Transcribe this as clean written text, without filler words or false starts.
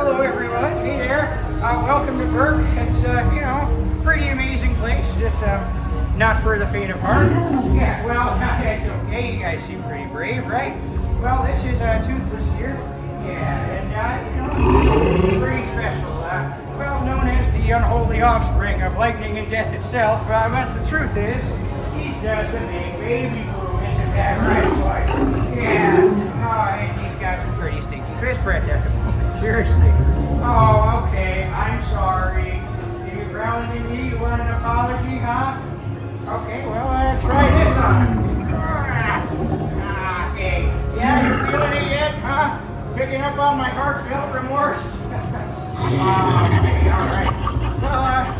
Hello everyone, hey there. Welcome to Burke. It's, pretty amazing place, just not for the faint of heart. Yeah, well, it's okay, you guys seem pretty brave, right? Well, this is Toothless here. Yeah, and, pretty special. Well, known as the unholy offspring of lightning and death itself, but the truth is, he's just a big baby boo, isn't that right, boy? Yeah, and he's got some pretty stinky fish breath at the moment, seriously. Oh, okay, I'm sorry. You grounded me, you want an apology, huh? Okay, well, try this on. Okay, yeah, you're feeling it yet, huh? Picking up on my heartfelt remorse? Okay, alright. Well,